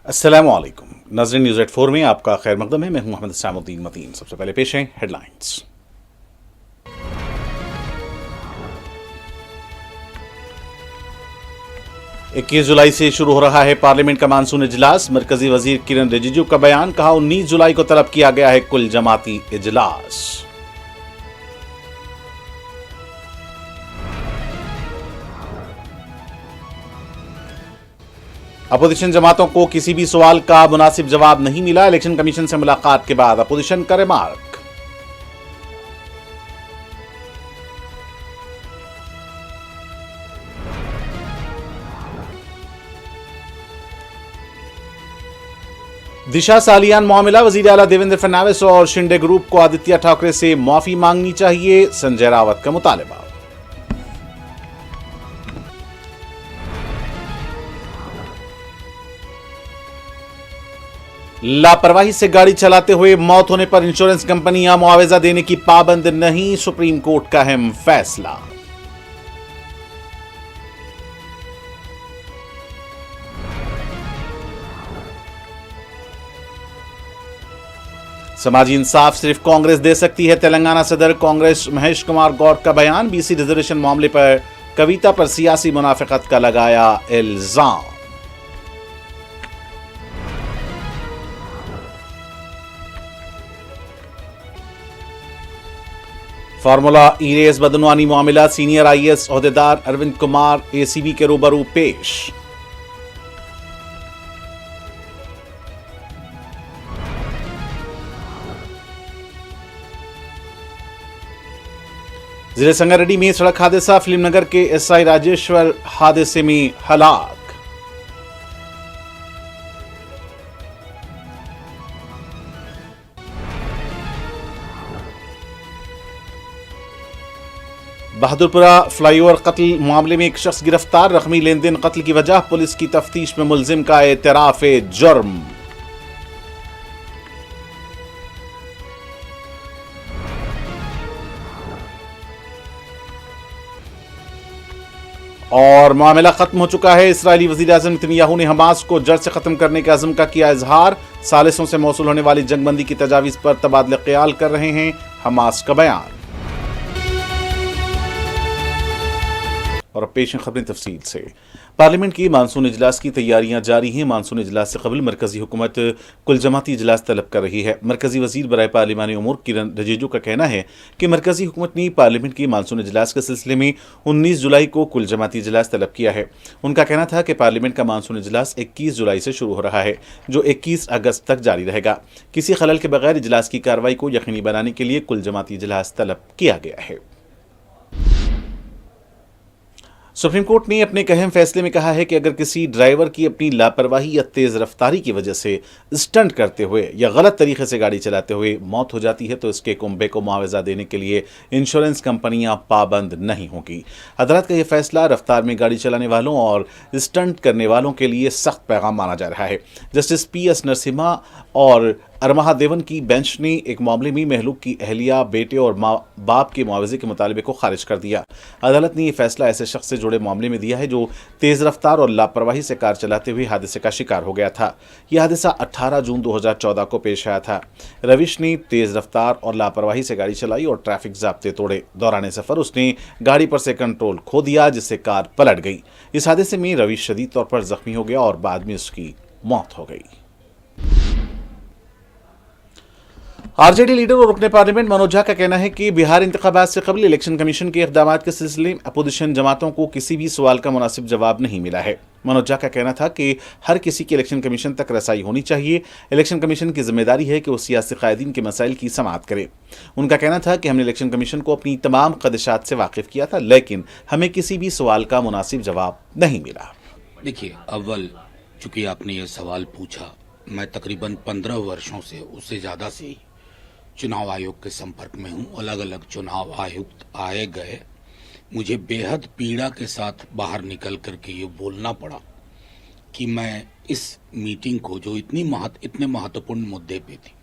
अस्सलामुअलैकुम नाज़रीन, news eight 4 में आपका खैर मकदम है। मैं हूं मोहम्मद सामुद्दीन मतीन। सबसे पहले पेश हैं हेडलाइंस। 21 जुलाई से शुरू हो रहा है पार्लियामेंट का मानसून इजलास। मरकजी वजीर किरण रिजिजू का बयान, कहा 19 जुलाई को तलब किया गया है कुल जमाती इजलास। अपोजिशन जमातों को किसी भी सवाल का मुनासिब जवाब नहीं मिला। इलेक्शन कमीशन से मुलाकात के बाद अपोजिशन का रिमार्क। दिशा सालियान मामला, वजीर आला देवेंद्र फडणवीस और शिंदे ग्रुप को आदित्य ठाकरे से माफी मांगनी चाहिए, संजय रावत का मुतालबा। लापरवाही से गाड़ी चलाते हुए मौत होने पर इंश्योरेंस कंपनियां मुआवजा देने की पाबंद नहीं, सुप्रीम कोर्ट का अहम फैसला। समाजी इंसाफ सिर्फ कांग्रेस दे सकती है, तेलंगाना सदर कांग्रेस महेश कुमार गौड का बयान। बीसी रिजर्वेशन मामले पर कविता पर सियासी मुनाफिकत का लगाया इल्जाम। फार्मूला ई रेस बदनवानी मामला, सीनियर आईएएस ओहदेदार अरविंद कुमार एसीबी के रूबरू पेश। जिले संगारेड्डी में सड़क हादसा, फिल्मनगर के एसआई राजेश्वर हादसे में हलाक। बहादुरपुरा फ्लाईओवर कत्ल मामले में एक शख्स गिरफ्तार, रकमी लेन देन कत्ल की वजह, पुलिस की तफ्तीश में मुलजिम का एतराफे जुर्म। और मामला खत्म हो चुका है। इस्राएली वजीर आज़म नेतन्याहू ने हमास को जड़ से खत्म करने के अज़्म का किया इजहार। सालिसों से मौसूल होने वाली जंगबंदी की तजावीज़ पर तबादला ख्याल कर रहे हैं, हमास का बयान। और अब पेश हैं खबरें तफसील से। पार्लियामेंट की मानसून इजलास की तैयारियां जारी हैं। मानसून इजलास से कबल मरकजी हुकूमत कुल जमाती इजलास तलब कर रही है। मरकजी वजीर बराए पार्लिमानी उमूर किरण रिजिजू का कहना है कि मरकजी हुकूमत ने पार्लियामेंट की मानसून इजलास के सिलसिले में 19 जुलाई को कुल जमाती इजलास तलब किया है। उनका कहना था कि पार्लियामेंट का मानसून इजलास 21 जुलाई से शुरू हो रहा है, जो 21 अगस्त तक जारी रहेगा। किसी खलल के बगैर इजलास की कार्रवाई को यकीनी बनाने के लिए कुल जमाती इजलास तलब किया गया है। सुप्रीम कोर्ट ने अपने एक अहम फैसले में कहा है कि अगर किसी ड्राइवर की अपनी लापरवाही या तेज रफ्तारी की वजह से स्टंट करते हुए या गलत तरीके से गाड़ी चलाते हुए मौत हो जाती है तो इसके कुंबे को मुआवजा देने के लिए इंश्योरेंस कंपनियां पाबंद नहीं होंगी। अदालत का यह फैसला रफ्तार में गाड़ी चलाने वालों और स्टंट करने वालों के लिए सख्त पैगाम माना जा रहा है। जस्टिस PS नरसिम्हा और अरमहा देवन की बेंच ने एक मामले में महलूक की अहलिया, बेटे और माँ बाप के मुआवजे के मुतालबे को खारिज कर दिया। अदालत ने यह फैसला ऐसे शख्स से जुड़े मामले में दिया है जो तेज रफ्तार और लापरवाही से कार चलाते हुए हादसे का शिकार हो गया था। यह हादसा 18 जून 2014 को पेश आया था। रविश ने तेज रफ्तार और लापरवाही से गाड़ी चलाई और ट्रैफिक ज़ाब्ते तोड़े। दौरान सफर उसने गाड़ी पर से कंट्रोल खो दिया, जिससे कार पलट गई। इस हादसे में रविश शदीद तौर पर जख्मी हो गया और बाद में उसकी मौत हो गई। आरजेडी लीडर और रुकने पार्लियामेंट मनोज झा का कहना है कि बिहार इंतखाबात से कबल इलेक्शन कमीशन के इकदाम के सिलसिले में अपोजिशन जमातों को किसी भी सवाल का मुनासिब जवाब नहीं मिला है। मनोज झा का कहना था कि हर किसी की इलेक्शन कमीशन तक रसाई होनी चाहिए। इलेक्शन कमीशन की जिम्मेदारी है कि वो सियासी कायदीन के मसाइल की समाअत करे। उनका कहना था कि हमने इलेक्शन कमीशन को अपनी तमाम खदशात से वाकिफ किया था, लेकिन हमें किसी भी सवाल का मुनासिब जवाब नहीं मिला। देखिए, अव्वल चूंकि आपने ये सवाल पूछा, मैं तकरीबन 15 वर्षों से, उससे ज़्यादा से ही चुनाव आयोग के संपर्क में हूँ। अलग अलग चुनाव आयुक्त आए गए, मुझे बेहद पीड़ा के साथ बाहर निकल करके ये बोलना पड़ा कि मैं इस मीटिंग को, जो इतने महत्वपूर्ण मुद्दे पे थी,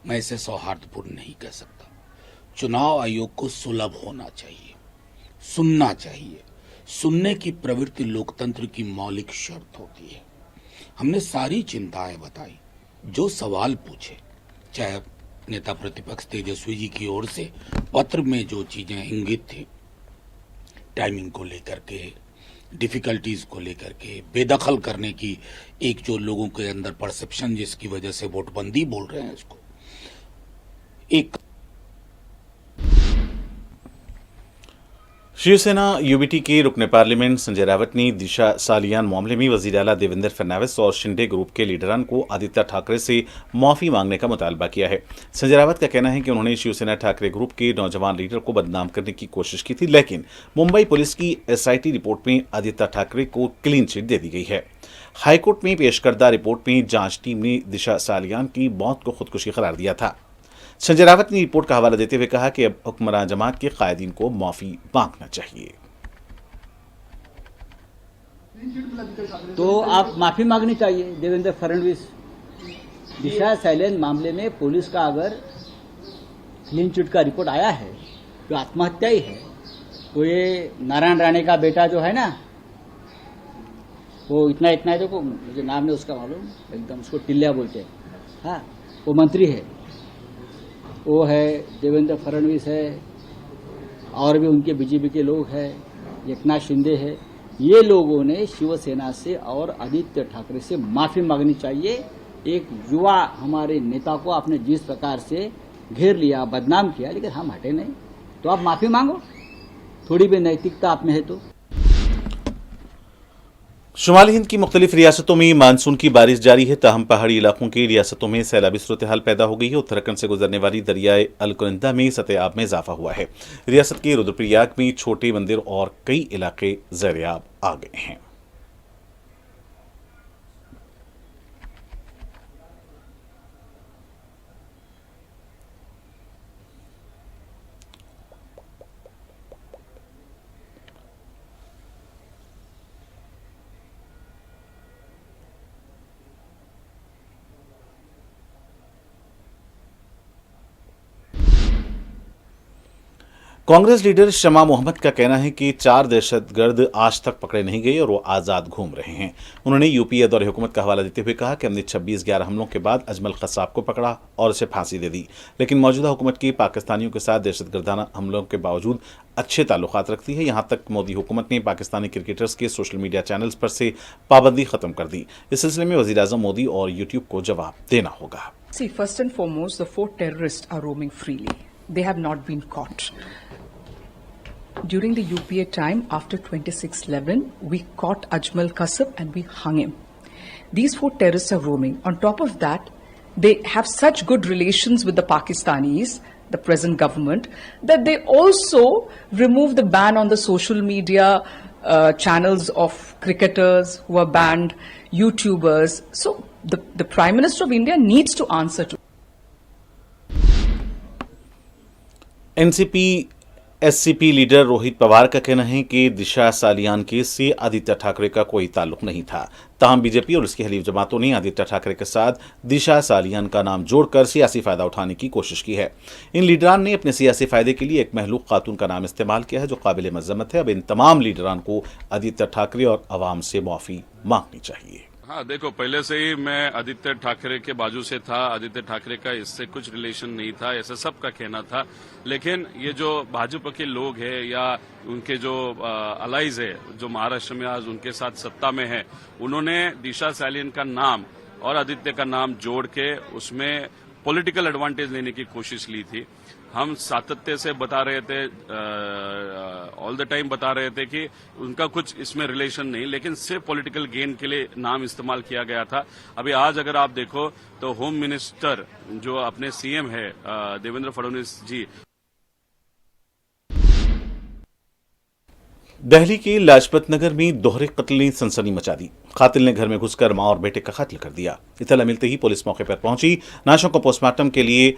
मैं इसे सौहार्दपूर्ण नहीं कह सकता। चुनाव आयोग को सुलभ होना चाहिए, सुनना चाहिए। सुनने की प्रवृत्ति लोकतंत्र की मौलिक शर्त होती है। हमने सारी चिंताएं बताई, जो सवाल पूछे, चाहे नेता प्रतिपक्ष तेजस्वी जी की ओर से पत्र में जो चीजें इंगित थी, टाइमिंग को लेकर के, डिफिकल्टीज को लेकर के, बेदखल करने की एक जो लोगों के अंदर परसेप्शन जिसकी वजह से वोटबंदी बोल रहे हैं इसको, एक शिवसेना यूबीटी के रुकने पार्लियामेंट संजय रावत ने दिशा सालियान मामले में वजीर आला देवेंद्र फडणवीस और शिंदे ग्रुप के लीडरान को आदित्य ठाकरे से माफी मांगने का मुतालबा किया है। संजय रावत का कहना है कि उन्होंने शिवसेना ठाकरे ग्रुप के नौजवान लीडर को बदनाम करने की कोशिश की थी, लेकिन मुंबई पुलिस की एसआईटी रिपोर्ट में आदित्य ठाकरे को क्लीन चिट दे दी गई है। हाईकोर्ट में पेश करदा रिपोर्ट में जांच टीम ने दिशा सालियान की मौत को खुदकुशी करार दिया था। संजय रावत ने रिपोर्ट का हवाला देते हुए कहा कि अब हुक्मरान जमात के कायदीन को माफी मांगना चाहिए। तो आप माफी मांगनी चाहिए देवेंद्र फडणवीस। दिशा सालियान मामले में पुलिस का अगर क्लीन चिट का रिपोर्ट आया है तो आत्महत्या ही है। तो ये नारायण राणे का बेटा जो है ना, वो इतना है, देखो मुझे नाम नहीं उसका मालूम, एकदम उसको टिल्लिया बोलते हैं, हाँ, वो मंत्री है, वो है, देवेंद्र फडणवीस है, और भी उनके बीजेपी के लोग हैं, एकनाथ शिंदे है। ये लोगों ने शिवसेना से और आदित्य ठाकरे से माफी मांगनी चाहिए। एक युवा हमारे नेता को आपने जिस प्रकार से घेर लिया, बदनाम किया, लेकिन हम हटे नहीं, तो आप माफी मांगो, थोड़ी भी नैतिकता आप में है तो। शुमाली हिंद की मुख्तलिफ रियासतों में मानसून की बारिश जारी है, ताहम पहाड़ी इलाकों की रियासतों में सैलाबी सूरत हाल पैदा हो गई है। उत्तराखंड से गुजरने वाली दरियाए अलकनंदा में सतह आब में इजाफा हुआ है। रियासत के रुद्रप्रयाग में छोटे मंदिर और कई इलाके ज़ेर-ए-आब आ गए हैं। कांग्रेस लीडर शमा मोहम्मद का कहना है कि 4 दहशतगर्द आज तक पकड़े नहीं गए और वो आज़ाद घूम रहे हैं। उन्होंने यूपीए दौरे हुकूमत का हवाला देते हुए कहा कि हमने 26/11 हमलों के बाद अजमल कसाब को पकड़ा और उसे फांसी दे दी, लेकिन मौजूदा हुकूमत की पाकिस्तानियों के साथ दहशतगर्दाना हमलों के बावजूद अच्छे ताल्लुकात रखती है। यहाँ तक मोदी हुकूमत ने पाकिस्तानी क्रिकेटर्स के सोशल मीडिया चैनल्स पर से पाबंदी खत्म कर दी। इस सिलसिले में वज़ीर आज़म मोदी और यूट्यूब को जवाब देना होगा। See, first and foremost, the 4 terrorists are roaming freely. They have not been caught. During the UPA time, after 26/11, we caught Ajmal Kasab and we hung him. These 4 terrorists are roaming. On top of that, they have such good relations with the Pakistanis, the present government, that they also remove the ban on the social media channels of cricketers who are banned, YouTubers. So the Prime Minister of India needs to answer to. NCP SCP leader Rohit Pawar का कहना है कि दिशा Salian case से आदित्य ठाकरे का कोई ताल्लुक नहीं था। ताहम बीजेपी और उसकी हलीफ जमातों ने आदित्य ठाकरे के साथ दिशा सालियान का नाम जोड़कर सियासी फायदा उठाने की कोशिश की है। इन लीडरान ने अपने सियासी फायदे के लिए एक महलूक खातून का नाम इस्तेमाल किया है, जो काबिल मजम्मत है। अब इन तमाम लीडरान को आदित्य ठाकरे और अवाम से माफी मांगनी चाहिए। हाँ, देखो, पहले से ही मैं आदित्य ठाकरे के बाजू से था। आदित्य ठाकरे का इससे कुछ रिलेशन नहीं था, ऐसा सबका कहना था। लेकिन ये जो भाजपा के लोग हैं या उनके जो अलाइज है, जो महाराष्ट्र में आज उनके साथ सत्ता में है, उन्होंने दिशा सालियान का नाम और आदित्य का नाम जोड़ के उसमें पॉलिटिकल एडवांटेज लेने की कोशिश ली थी। हम सातत्य से बता रहे थे, ऑल द टाइम बता रहे थे कि उनका कुछ इसमें रिलेशन नहीं, लेकिन सिर्फ पॉलिटिकल गेन के लिए नाम इस्तेमाल किया गया था। अभी आज अगर आप देखो तो होम मिनिस्टर जो अपने सीएम है देवेंद्र फडणवीस जी, दिल्ली के लाजपत नगर में दोहरे कत्ल ने सनसनी मचा दी। कातिल ने घर में घुसकर मां और बेटे का कत्ल कर दिया। इत्तला मिलते ही पुलिस मौके पर पहुंची। नाशों को पोस्टमार्टम के लिए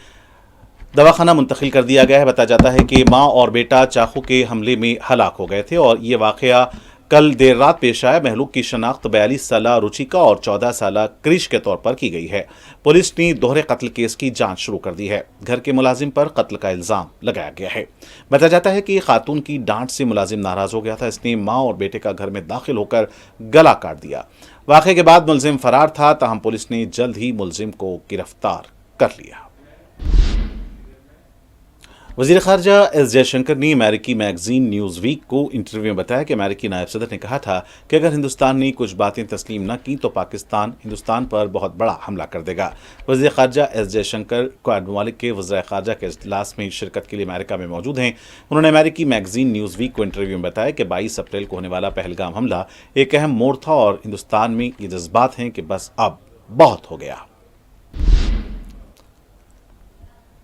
दवाखाना मुंतकिल कर दिया गया है। बताया जाता है कि मां और बेटा चाकू के हमले में हलाक हो गए थे और ये वाकया कल देर रात पेश आया। महलूक की शनाख्त 42 साला रुचिका और 14 साला क्रिश के तौर पर की गई है। पुलिस ने दोहरे कत्ल केस की जांच शुरू कर दी है। घर के मुलाजिम पर कत्ल का इल्जाम लगाया गया है। बताया जाता है कि खातून की डांट से मुलाजिम नाराज हो गया था। इसने मां और बेटे का घर में दाखिल होकर गला काट दिया। वाक़े के बाद मुलजिम फरार था, ताहम पुलिस ने जल्द ही मुलजिम को गिरफ्तार कर लिया। वज़ीर ख़ारजा एस जयशंकर ने अमेरिकी मैगजीन न्यूज़ वीक को इंटरव्यू में बताया कि अमेरिकी नायब सदर ने कहा था कि अगर हिंदुस्तान ने कुछ बातें तस्लीम न की तो पाकिस्तान हिंदुस्तान पर बहुत बड़ा हमला कर देगा। वज़ीर ख़ारजा एस जयशंकर क्वाड ममालिक के वज़ीर ख़ारजा के इजलास में शिरकत के लिए अमेरिका में मौजूद हैं। उन्होंने अमेरिकी मैगजीन न्यूज़ वीक को इंटरव्यू में बताया कि 22 अप्रैल को होने वाला पहलगाम हमला एक अहम मोड़ था और हिंदुस्तान में ये जज्बात हैं कि बस अब बहुत हो गया।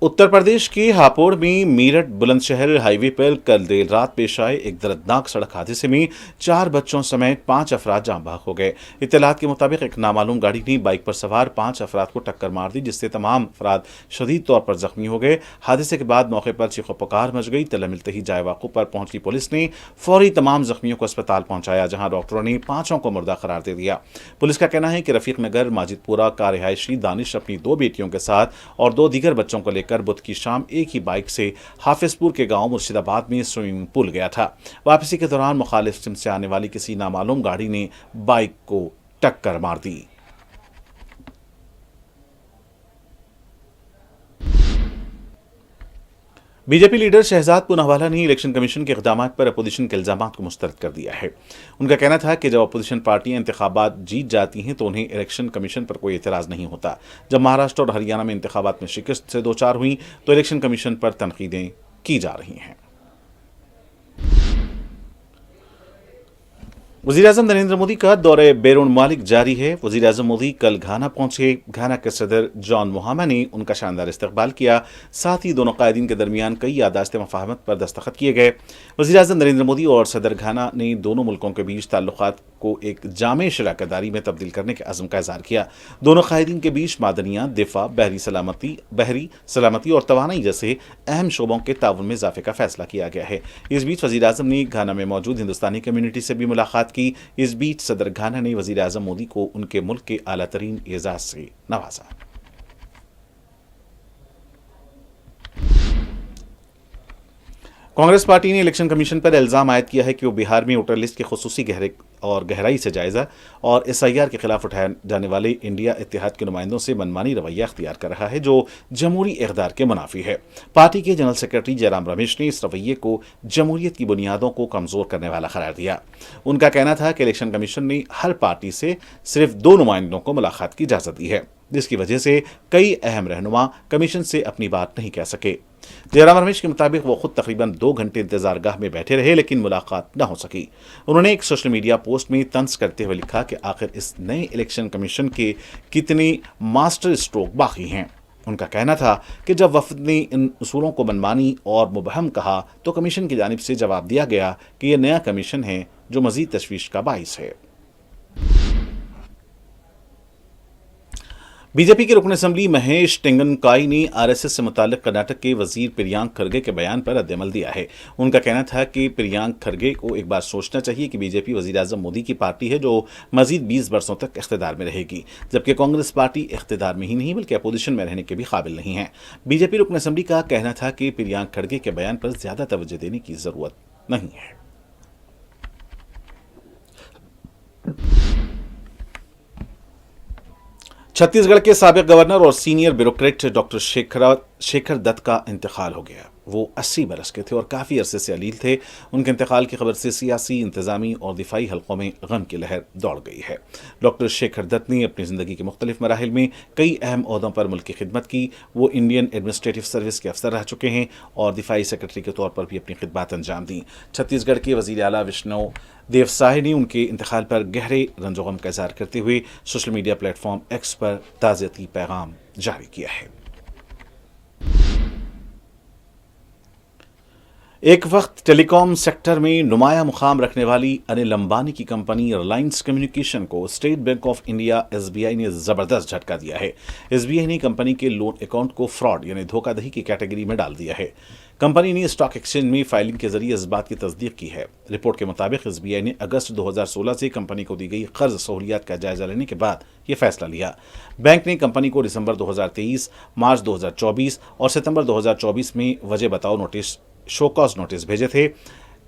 उत्तर प्रदेश के हापुड़ में मेरठ बुलंदशहर हाईवे पर कल देर रात पेश आए एक दर्दनाक सड़क हादसे में 4 बच्चों समेत 5 अफराद जाँ बहक हो गए। इत्तलात के मुताबिक एक नामालूम गाड़ी ने बाइक पर सवार 5 अफराद को टक्कर मार दी, जिससे तमाम अफराद शदीद तौर पर जख्मी हो गए। हादसे के बाद मौके पर चीखो पुकार मच गई। तलब मिलते ही जाए वाक़ पर पहुंची पुलिस ने फौरी तमाम जख्मियों को अस्पताल पहुंचाया, जहां डॉक्टरों ने 5 को मुर्दा करार दे दिया। पुलिस का कहना है कि रफीक नगर माजिदपुरा का रिहायशी दानिश अपनी 2 बेटियों के साथ और 2 दीगर बच्चों को लेकर बुध की शाम एक ही बाइक से हाफिजपुर के गांव मुर्शिदाबाद में स्विमिंग पूल गया था। वापसी के दौरान मुखालिफ सिम से आने वाली किसी नामालूम गाड़ी ने बाइक को टक्कर मार दी। बीजेपी लीडर शहजाद पूनावाला ने इलेक्शन कमीशन के इक़दामात पर अपोजिशन के इल्जामात को मुस्तरद कर दिया है। उनका कहना था कि जब अपोजिशन पार्टियां इंतखाबात जीत जाती हैं तो उन्हें इलेक्शन कमीशन पर कोई एतराज़ नहीं होता। जब महाराष्ट्र और हरियाणा में इंतखाबात में शिकस्त से 2-4 हुई तो इलेक्शन कमीशन पर तनकीदें की जा रही हैं। वज़ीर-ए-आज़म नरेंद्र मोदी का दौरे बैरून मुमालिक जारी है। वज़ीर-ए-आज़म मोदी कल घाना पहुंचे। घाना के सदर जॉन मोहामा ने उनका शानदार इस्तकबाल किया। साथ ही दोनों कायदीन के दरमियान कई यादाश्त मफाहमत पर दस्तखत किए गए। वज़ीर-ए-आज़म नरेंद्र मोदी और सदर घाना ने दोनों मुल्कों के बीच ताल्लुकात को एक जामे शराकतदारी में तब्दील करने के अज़्म का इज़हार किया। दोनों कायदीन के बीच मादनियात, दिफा, बहरी सलामती और तवानाई जैसे अहम शोबों के ताउन में इजाफे का फैसला किया गया है। इस बीच वज़ीर-ए-आज़म ने घाना में मौजूद हिंदुस्तानी कम्यूनिटी से भी मुलाकात की। इस बीच सदर घाना ने वज़ीर-ए-आज़म मोदी को उनके मुल्क के आला तरीन एजाज से नवाजा। कांग्रेस पार्टी ने इलेक्शन कमीशन पर इल्जाम आयद किया है कि वो बिहार में वोटर लिस्ट के खुसूसी गहराई से जायजा और SIR के खिलाफ उठाए जाने वाले इंडिया इत्तेहाद के नुमाइंदों से मनमानी रवैया अख्तियार कर रहा है, जो जमहूरी इक़दार के मुनाफी है। पार्टी के जनरल सेक्रेटरी जयराम रमेश ने इस रवैये को जमहूरियत की बुनियादों को कमजोर करने वाला करार दिया। उनका कहना था कि इलेक्शन कमीशन ने हर पार्टी से सिर्फ 2 नुमाइंदों को मुलाकात की इजाजत दी है, जिसकी वजह से कई अहम रहनुमा कमीशन से अपनी बात नहीं कह सके। जयराम रमेश के मुताबिक वो खुद तकरीबन 2 घंटे इंतजारगाह में बैठे रहे, लेकिन मुलाकात न हो सकी। उन्होंने एक सोशल मीडिया पोस्ट में तंज करते हुए लिखा कि आखिर इस नए इलेक्शन कमीशन के कितने मास्टर स्ट्रोक बाकी हैं। उनका कहना था कि जब वफद ने इन उसूलों को मनमानी और मुबहम कहा तो कमीशन की जानिब से जवाब दिया गया कि यह नया कमीशन है जो मजीद तशवीश का बाइस है। बीजेपी के रुकन असम्बली महेश टेंगनकाई ने RSS से मुताल्लिक कर्नाटक के वजीर प्रियांक खरगे के बयान पर रद्द-ए-अमल दिया है। उनका कहना था कि प्रियांक खरगे को एक बार सोचना चाहिए कि बीजेपी वज़ीर-ए-आज़म मोदी की पार्टी है जो मजीद 20 बरसों तक इख्तिदार में रहेगी, जबकि कांग्रेस पार्टी इख्तिदार में ही नहीं बल्कि अपोजिशन में रहने के भी काबिल नहीं है। बीजेपी रुकन असम्बली का कहना था कि प्रियांक खरगे के बयान पर ज्यादा तवज्जो देने की जरूरत नहीं है। छत्तीसगढ़ के साबिक गवर्नर और senior bureaucrat doctor Shekhar Dutt का इंतकाल हो गया। वो 80 बरस के थे और काफ़ी अरसे से अलील थे। उनके इंतकाल की खबर से सियासी, इंतजामी और दिफाई हलकों में गम की लहर दौड़ गई है। डॉक्टर शेखर दत्त ने अपनी ज़िंदगी के मुख्तलिफ मराहिल में कई अहम ओहदों पर मुल्क की खिदमत की। वो इंडियन एडमिनिस्ट्रेटिव सर्विस के अफसर रह चुके हैं और दिफाई सेक्रेटरी के तौर पर भी अपनी खिदमत अंजाम दी। छत्तीसगढ़ के वज़ीर आला विष्णु देव साय ने उनके इंतकाल पर गहरे रंजोगम का इज़हार करते हुए सोशल मीडिया प्लेटफॉर्म X पर ताज़ियती पैगाम जारी किया है। एक वक्त टेलीकॉम सेक्टर में नुमाया मुकाम रखने वाली अनिल अंबानी की कंपनी रिलायंस कम्युनिकेशन को state bank of India SBI ने ज़बरदस्त झटका दिया है। SBI ने कंपनी के लोन अकाउंट को फ्रॉड यानी धोखाधड़ी की कैटेगरी में डाल दिया है। कंपनी ने स्टॉक एक्सचेंज में फाइलिंग के जरिए इस बात की तस्दीक की है। रिपोर्ट के मुताबिक SBI ने अगस्त 2016 से कंपनी को दी गई कर्ज सहूलियात का जायजा लेने के बाद यह फैसला लिया। बैंक ने कंपनी को दिसंबर 2023, मार्च 2024 और सितंबर 2024 में वजह बताओ नोटिस शोकॉज नोटिस भेजे थे।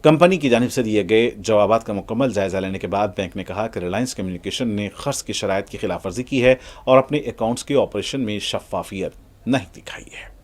कंपनी की जानिब से दिए गए जवाबात का मुकम्मल जायजा लेने के बाद बैंक ने कहा कि रिलायंस कम्युनिकेशन ने खर्च की शराइत की खिलाफवर्जी की है और अपने अकाउंट्स के ऑपरेशन में शफाफियत नहीं दिखाई है।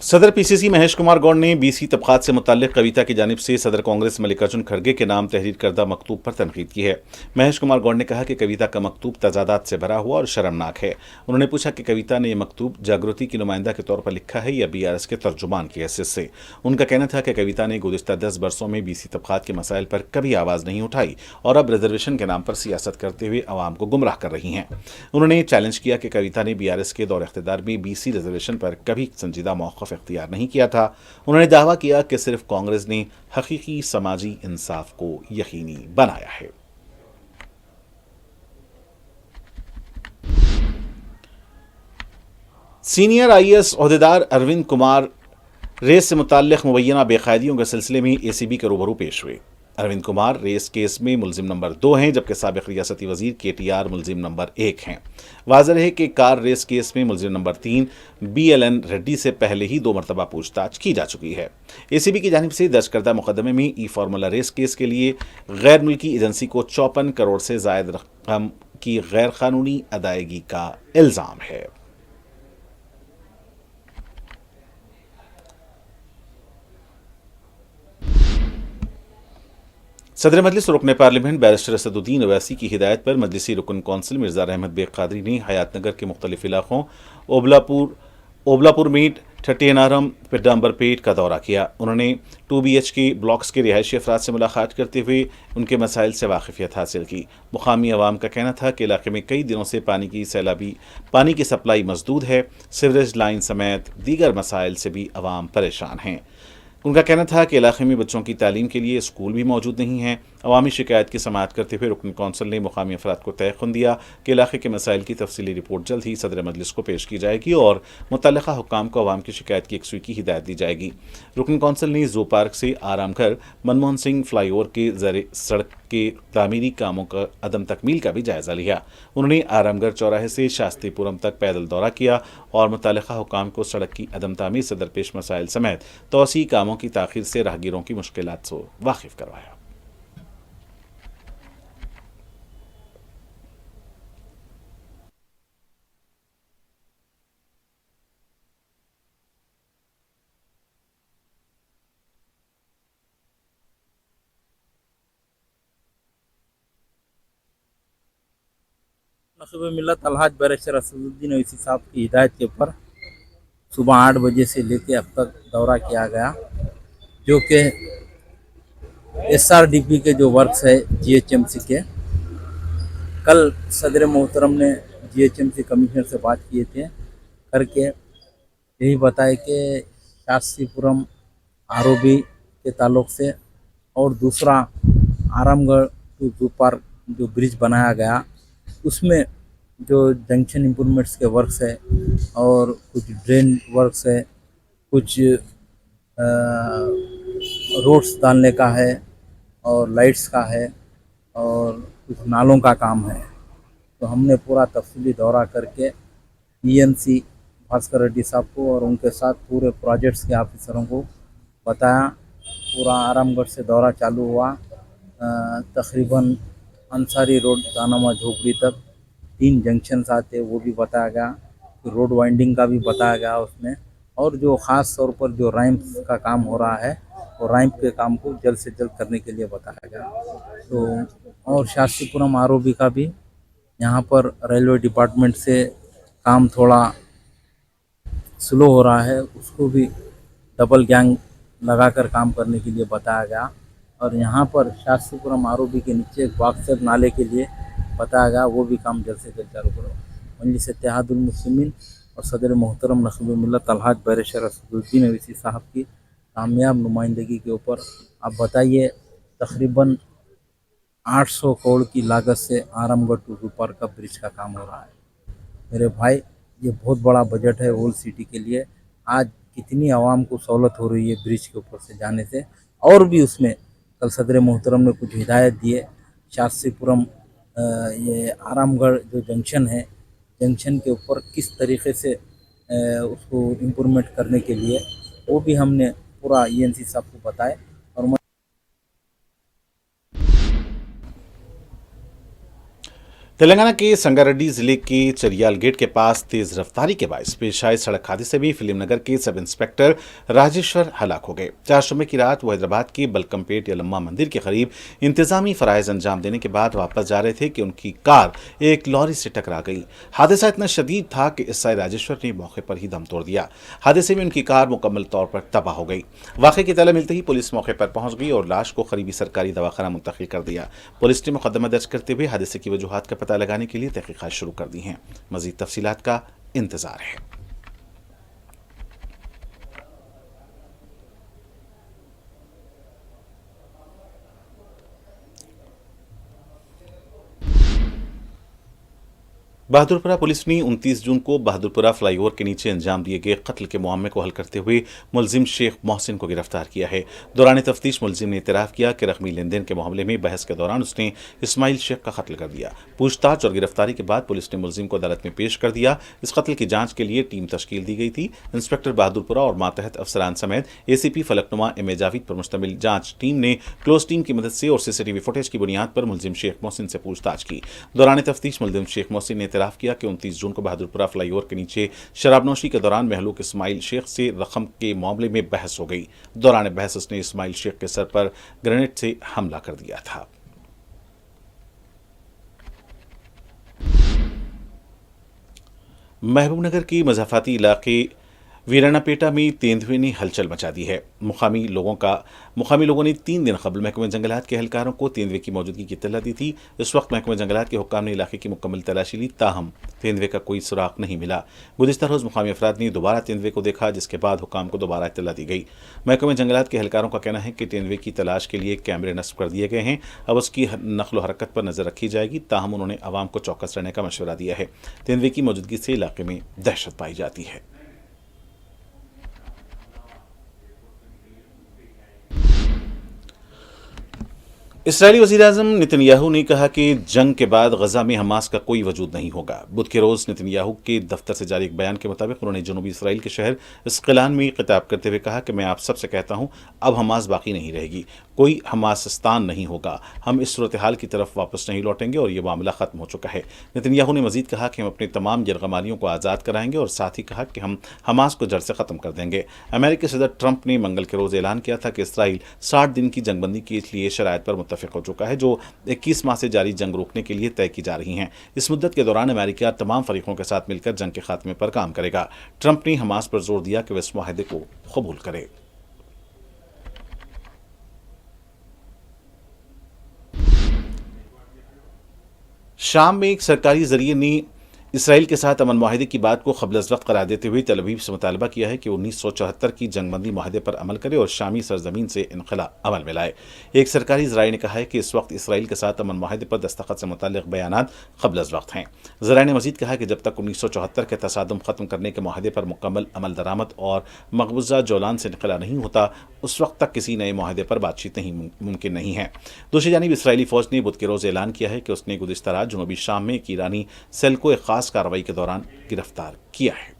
सदर पीसीसी महेश कुमार गौड़ ने बीसी तबकात से मुताल्लिक कविता की जानिब से सदर कांग्रेस मल्लिकार्जुन खड़गे के नाम तहरीर करदा मकतूब पर तनकीद की है। महेश कुमार गौड़ ने कहा कि कविता का मकतूब तजादात से भरा हुआ और शर्मनाक है। उन्होंने पूछा कि कविता ने यह मकतूब जागृति की नुमाइंदा के तौर पर लिखा है या BRS के तर्जुमान की हैसियत से। उनका कहना था कि कविता ने गुज़िश्ता 10 बरसों में बीसी तबकात के मसाइल पर कभी आवाज़ नहीं उठाई और अब रिजर्वेशन के नाम पर सियासत करते हुए आवाम को गुमराह कर रही हैं। उन्होंने चैलेंज किया कि कविता ने BRS के दौर इख्तिदार में BC रिजर्वेशन पर कभी संजीदा मौक़िफ़ इख्तियार नहीं किया था। उन्होंने दावा किया कि सिर्फ कांग्रेस ने हकीकी समाजी इंसाफ को यकीनी बनाया है। सीनियर IAS ओहदेदार अरविंद कुमार रेस से मुताल्लिक मुबैना बेकायदियों के सिलसिले में ACB के रूबरू पेश हुए। अरविंद कुमार रेस केस में मुलजिम नंबर 2 हैं, जबकि साबिक रियासती वजीर KTR मुलजिम नंबर 1 हैं। वाज़ेह है कि कार रेस केस में मुलजिम नंबर 3 BLN रेड्डी से पहले ही 2 मरतबा पूछताछ की जा चुकी है। ACB की जानिब से दर्ज करदा मुकदमे में ई-फार्मूला रेस केस के लिए गैर मुल्की एजेंसी को 54 करोड़ से ज़ायद रकम की गैर कानूनी अदायगी का इल्ज़ाम है। सदर मजलिस रुकन पार्लियामेंट बैरिस्टर असदुद्दीन अवैसी की हिदायत पर मजलिसी रुकन कौंसिल मिर्ज़ा रहमत बेग कादरी ने हयात नगर के मुख्तलिफ इलाकों ओबलापुर मीट, ठट्टीनारम, पिड्डाम्बरपेट का दौरा किया। उन्होंने 2 BHK ब्लॉक्स के रिहायशी अफराद से मुलाकात करते हुए उनके मसाइल से वाकिफियत हासिल की। मुकामी अवाम का कहना था कि इलाके में कई दिनों से पानी की सप्लाई मसदूद है। सीवरेज लाइन समेत दीगर मसाइल से भी अवाम परेशान हैं। उनका कहना था कि इलाके में बच्चों की तालीम के लिए स्कूल भी मौजूद नहीं हैं। अवामी शिकायत की समाअत करते हुए रुकन कौंसिल ने मुकामी अफराद को तयक़ुन दिया कि इलाके के मसाइल की तफसीली रिपोर्ट जल्द ही सदर मजलिस को पेश की जाएगी और मुतल्लिका हुक्काम को अवाम की शिकायत की यकसुई की हिदायत दी जाएगी। रुकन कौंसिल ने जू पार्क से आरामघर मनमोहन सिंह फ्लाईओवर के ज़रिए सड़क के तामीरी कामों का अदम तकमील का भी जायज़ा लिया। उन्होंने आरामघर चौराहे से शास्त्रीपुरम तक पैदल दौरा किया और मुतल्लिका हुक्काम को सड़क की अदम तामीर से दरपेश मसाइल समेत तौसी कामों की ताख़ीर से राहगीरों की मुश्किलात से वाकिफ़ करवाया। नक़ीब मिल्लत अलहाज बैरिस्टर असदुद्दीन अवैसी साहब की हिदायत के ऊपर सुबह 8 बजे से लेकर अब तक दौरा किया गया, जो कि SRDP के जो वर्क्स है GHMC के। कल सदर मोहतरम ने GHMC कमिश्नर से बात किए थे करके यही बताए कि शास्त्रीपुरम ROB के ताल्लुक़ से और दूसरा आरामगढ़ टू जू पार्क जो ब्रिज बनाया गया उसमें जो जंक्शन इम्प्रूवमेंट्स के वर्क्स है और कुछ ड्रेन वर्क्स है, कुछ रोड्स डालने का है और लाइट्स का है और कुछ नालों का काम है। तो हमने पूरा तफसीली दौरा करके ENC भास्कर रेड्डी साहब को और उनके साथ पूरे प्रोजेक्ट्स के ऑफिसरों को बताया। पूरा आरामगढ़ से दौरा चालू हुआ, तकरीबन अंसारी रोड दानामा झोपड़ी तक 3 जंक्शंस आते वो भी बताया गया, रोड वाइंडिंग का भी बताया गया उसमें, और जो ख़ास तौर पर जो रैंप्स का काम हो रहा है वो रैंप के काम को जल्द से जल्द करने के लिए बताया गया। तो और शास्त्रीपुरम ROB का भी यहाँ पर रेलवे डिपार्टमेंट से काम थोड़ा स्लो हो रहा है, उसको भी डबल गैंग लगाकर काम करने के लिए बताया गया। और यहाँ पर शास्त्रीपुरम ROB के नीचे बाक्सर नाले के लिए बताया गया, वो भी काम जल्द से जल्द चालू करो। मजलिस इत्तेहादुल मुस्लिमीन और सदर मोहतरम नक़ीब मिल्लत अलहाज बैरिस्टर असदुद्दीन अवैसी साहब की कामयाब नुमाइंदगी के ऊपर आप बताइए तकरीबन 800 करोड़ की लागत से आरामगढ़ टू जू पार्क का ब्रिज का काम हो रहा है। मेरे भाई, ये बहुत बड़ा बजट है ओल्ड सिटी के लिए। आज कितनी आवाम को सहूलत हो रही है ब्रिज के ऊपर से जाने से, और भी उसमें कल सदर मोहतरम ने कुछ हिदायत दिए। शास्त्रीपुरम ये आरामगढ़ जो जंक्शन है, जंक्शन के ऊपर किस तरीके से उसको इम्प्रूवमेंट करने के लिए वो भी हमने पूरा ईएनसी साहब को बताया। और तेलंगाना के संगारेड्डी जिले के चरियाल गेट के पास तेज रफ्तारी के बायस पेश आए सड़क हादसे में फिल्मनगर के सब इंस्पेक्टर राजेश्वर हलाक हो गए। 4 जुम्मे की रात वो हैदराबाद के बलकमपेट यलम्मा मंदिर के करीब इंतजामी फराइज अंजाम देने के बाद वापस जा रहे थे कि उनकी कार एक लॉरी से टकरा गई। हादसा इतना शदीद था कि एसआई राजेश्वर ने मौके पर ही दम तोड़ दिया। हादसे में उनकी कार मुकम्मल तौर पर तबाह हो गई। वाक़े की तला मिलते ही पुलिस मौके पर पहुंच गई और लाश को करीबी सरकारी दवाखाना मुंतकिल कर दिया। पुलिस ने मुकदमा दर्ज करते हुए हादसे की वजूहात का पता लगाने के लिए तहकीकात शुरू कर दी हैं। मजीद तफसीलात का इंतजार है। बहादुरपुरा पुलिस ने 29 जून को बहादुरपुरा फ्लाईओवर के नीचे अंजाम दिए गए कत्ल के मुआमले को हल करते हुए मुलजिम शेख मोहसिन को गिरफ्तार किया है। दौरान तफ्तीश मुलजिम ने इतराफ़ किया कि रकमी लेन देन के मामले में बहस के दौरान उसने इस्माइल शेख का कत्ल कर दिया। पूछताछ और गिरफ्तारी के बाद पुलिस ने मुलजिम को अदालत में पेश कर दिया। इस कत्ल की जांच के लिए टीम तश्कील दी गई थी। इंस्पेक्टर बहादुरपुरा और मातहत अफसरान समेत एसीपी फलकनुमा एम जावेद पर मुश्तमिल जांच टीम ने क्लोज टीम की मदद से और सीसीटीवी फुटेज की बुनियाद पर मुलजिम शेख मोहसिन से पूछताछ की। दौरान तफ्तीश मुलजिम शेख मोहसिन ने इतराफ़ किया कि 29 जून को बहादुरपुरा फ्लाईओवर के नीचे शराबनोशी के दौरान महलूक इस्माइल शेख से रकम के मामले में बहस हो गई। दौरान बहस उसने इस्माइल शेख के सर पर ग्रेनेड से हमला कर दिया था। महबूबनगर की मज़ाफ़ाती इलाके वीरानापेटा में तेंदुए ने हलचल मचा दी है। मुकामी लोगों ने 3 दिन कबल महकमे जंगलात के एहलकारों को तेंदुए की मौजूदगी की इत्तला दी थी। इस वक्त महकमे जंगलात के हुक्काम ने इलाके की मुकम्मल तलाशी ली, ताहम तेंदुए का कोई सुराग नहीं मिला। गुज़िश्ता रोज़ मुकामी अफराद ने दोबारा तेंदुए को देखा, जिसके बाद हुक्काम को दोबारा इत्तला दी गई। महकमे जंगलात के एहलकारों का कहना है कि तेंदुए की तलाश के लिए कैमरे नस्ब कर दिए गए हैं। अब उसकी नकलो हरकत पर नज़र रखी जाएगी। ताहम उन्होंने आवाम को चौकस रहने का मशवरा दिया है। तेंदुए की मौजूदगी से इलाके में दहशत पाई जाती है। इसराइली वज़ीर-ए-आज़म नेतन्याहू ने कहा कि जंग के बाद गजा में हमास का कोई वजूद नहीं होगा। बुध के रोज़ नेतन्याहू के दफ्तर से जारी एक बयान के मुताबिक उन्होंने जनूबी इसराइल के शहर इस्किलान में खिताब करते हुए कहा कि मैं आप सबसे कहता हूं, अब हमास बाकी नहीं रहेगी, कोई हमासिस्तान नहीं होगा। हम इस सूरत हाल की तरफ वापस नहीं लौटेंगे और ये मामला ख़त्म हो चुका है। नेतन्याहू ने मजीद कहा कि हम अपने तमाम यरगमालियों को आज़ाद कराएंगे और साथ ही कहा कि हम हमास को जड़ से ख़त्म कर देंगे। अमेरिकी सदर ट्रंप ने मंगल के रोज़ ऐलान किया था कि इसराइल 60 दिन की जंगबंदी के लिए शराइत पर मुत्तफ़िक हो चुका है, जो 21 माह से जारी जंग रोकने के लिए तय की जा रही हैं। इस मुद्दत के दौरान अमेरिका तमाम फरीकों के साथ मिलकर जंग के खात्मे पर काम करेगा। ट्रंप ने हमास पर जोर दिया कि वह इस मुआहदे को कबूल करे। शाम में एक सरकारी जरिए ने इसराइल के साथ अमन माहिदे की बात को क़ब्ल-अज़-वक़्त करार देते हुए तल अवीव से मुतालबा किया है कि 1974 की जंगबंदी माहिदे पर अमल करे और शामी सरजमीन से इनखला अमल में लाए। एक सरकारी ज़राए ने कहा है कि इस वक्त इसराइल के साथ अमन माहिदे पर दस्तखत से मुताल्लिक़ बयानात क़ब्ल-अज़-वक़्त हैं। ज़राए ने मज़ीद कहा कि जब तक 1974 के तसादुम ख़त्म करने के माहिदे पर मुकम्मल अमल दरामद और मकबूजा जौलान से इनखला नहीं होता, उस वक्त तक किसी नए माहिदे पर बातचीत मुमकिन नहीं है। दूसरी जानिब इसराइली फ़ौज ने बुध के रोज़ ऐलान किया है कि उसने गुज़िश्ता रात जनूबी शाम में एक ईरानी सेल को एक ख़ास कार्रवाई के दौरान गिरफ्तार किया है।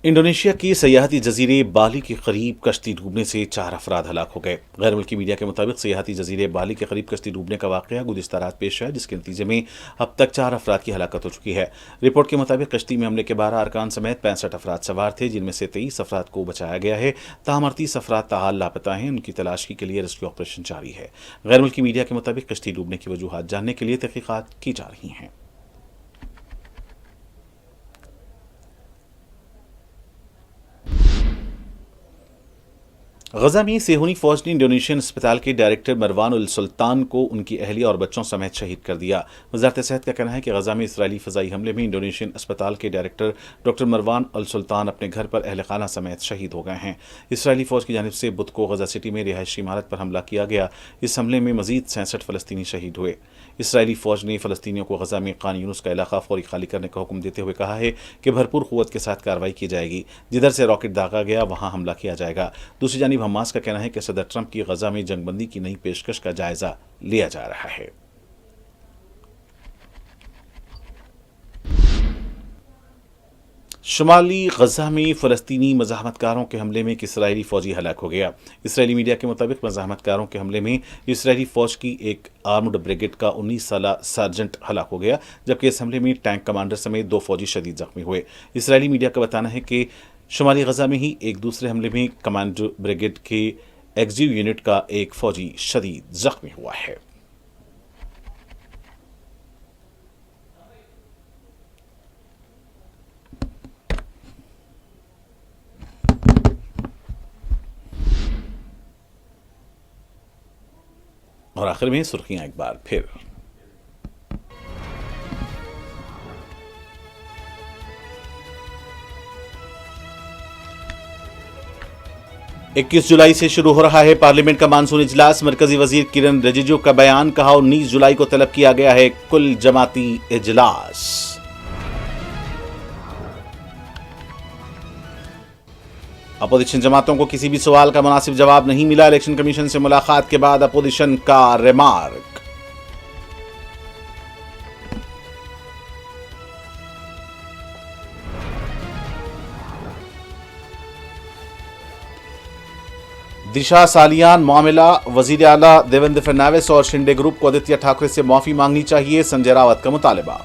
इंडोनेशिया की सयाहती जजीरे बाली के करीब कश्ती डूबने से 4 अफराद हलाक हो गए। गैर मुल्की मीडिया के मुताबिक सयाहती जजीरे बाली के करीब कश्ती डूबने का वाक़या गुज़िश्ता रात पेश आया, जिसके नतीजे में अब तक 4 अफराद की हलाकत हो चुकी है। रिपोर्ट के मुताबिक कश्ती में हमले के 12 अरकान समेत 65 अफराद सवार थे, जिनमें से 23 अफराद को बचाया गया है। ताहम 38 अफराद ताहाल लापता हैं। उनकी तलाशी के लिए रेस्क्यू ऑपरेशन जारी है। गैर मुल्की मीडिया के मुताबिक कश्ती डूबने की वजूहात जानने के लिए तहकीकात की जा रही हैं। गजा में सेहूनी फौज ने इंडोनेशियन अस्पताल के डायरेक्टर मरवान उल सुल्तान को उनकी अहलिया और बच्चों समेत शहीद कर दिया। वजारत सेहत का कहना है कि गजा में इसराइली फ़ज़ाई हमले में इंडोनेशियन अस्पताल के डायरेक्टर डॉक्टर मरवान उल सुल्तान अपने घर पर अहल खाना समेत शहीद हो गए हैं। इसराइली फ़ौज की जानिब से बुध को गजा सिटी में रिहायशी इमारत पर हमला किया गया। इस हमले में मज़ीद 66 फ़लस्तीनी शहीद हुए। इसराइली फ़ौज ने फ़लस्तीनियों को गजा में खान यूनुस का इलाका फौरी खाली करने का हुक्म देते हुए कहा है कि भरपूर क़ुव्वत के साथ कार्रवाई की जाएगी। जिधर से रॉकेट दागा गया वहाँ हमला किया जाएगा। दूसरी जानिब जानिब हमास का कहना है कि सदर ट्रंप की गजा में जंगबंदी की नई पेशकश का जायजा लिया जा रहा है। शुमाली गजा में फ़लस्तीनी मज़ाहमतकारों के हमले में एक इसराइली फ़ौजी हलाक हो गया। इसराइली मीडिया के मुताबिक मज़ाहमतकारों के हमले में इसराइली फ़ौज की एक आर्म्ड ब्रिगेड का 19 साला सार्जेंट हलाक हो गया, जबकि इस हमले में टैंक कमांडर समेत 2 फ़ौजी शदीद जख्मी हुए। इसराइली मीडिया का बताना है कि शुमाली गजा में ही एक दूसरे हमले में कमांडर ब्रिगेड के एक्सयू यूनिट का एक फ़ौजी शदीद जख्मी हुआ है। और आखिर में सुर्खियां एक बार फिर। इक्कीस जुलाई से शुरू हो रहा है पार्लियामेंट का मानसून इजलास। मरकजी वजीर किरण रिजिजू का बयान, कहा 19 जुलाई को तलब किया गया है कुल जमाती इजलास। अपोजिशन जमातों को किसी भी सवाल का मुनासिब जवाब नहीं मिला। इलेक्शन कमीशन से मुलाकात के बाद अपोजिशन का रिमार्क। दिशा सालियान मामला, वजीर आला देवेंद्र फडणवीस और शिंदे ग्रुप को आदित्य ठाकरे से माफी मांगनी चाहिए, संजय रावत का मुतालबा।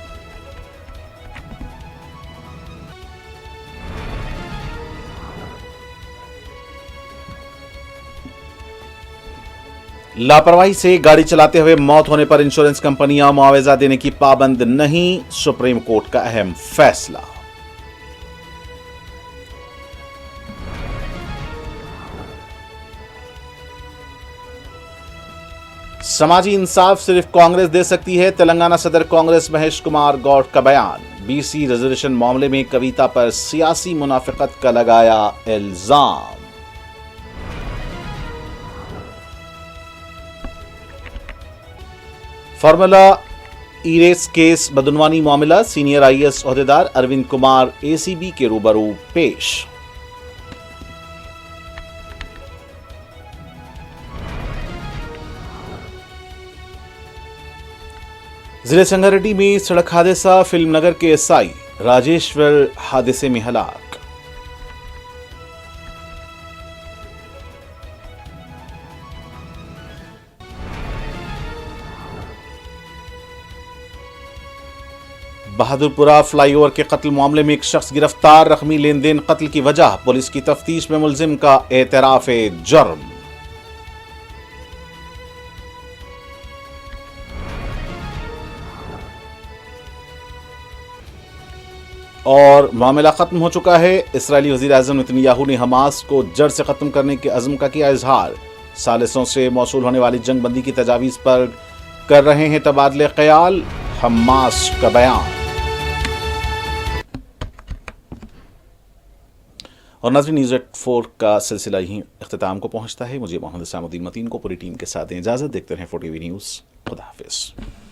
लापरवाही से गाड़ी चलाते हुए मौत होने पर इंश्योरेंस कंपनियां मुआवजा देने की पाबंद नहीं, सुप्रीम कोर्ट का अहम फैसला। समाजी इंसाफ सिर्फ कांग्रेस दे सकती है, तेलंगाना सदर कांग्रेस महेश कुमार गौड़ का बयान। बीसी रिजर्वेशन मामले में कविता पर सियासी मुनाफिकत का लगाया इल्जाम। फार्मूला ई रेस केस बदनवानी मामला, सीनियर आईएएस ओहदेदार अरविंद कुमार एसीबी के रूबरू पेश। जिले संगारेड्डी में सड़क हादसा, फिल्म नगर के एसआई राजेश्वर हादसे में हलाक। बहादुरपुरा फ्लाईओवर के कत्ल मामले में एक शख्स गिरफ्तार, रकमी लेन देन कत्ल की वजह, पुलिस की तफ्तीश में मुलजिम का एतराफ़े जुर्म। और मामला खत्म हो चुका है। इस्राएली वज़ीर आज़म नेतन्याहू ने हमास को जड़ से खत्म करने के अज़्म का किया इजहार। सालिसों से मौसूल होने वाली जंग बंदी की तजावीज़ पर कर रहे हैं तबादले ख्याल, हमास का बयान। और नाज़रीन, न्यूज़ एट 4 का सिलसिला यहीं इख्तिताम को पहुंचता है। मुझे मोहम्मद सामुद्दीन मतीन को पूरी टीम के साथ दें इजाज़त। देखते रहें 4TV न्यूज़। खुदा हाफिज़।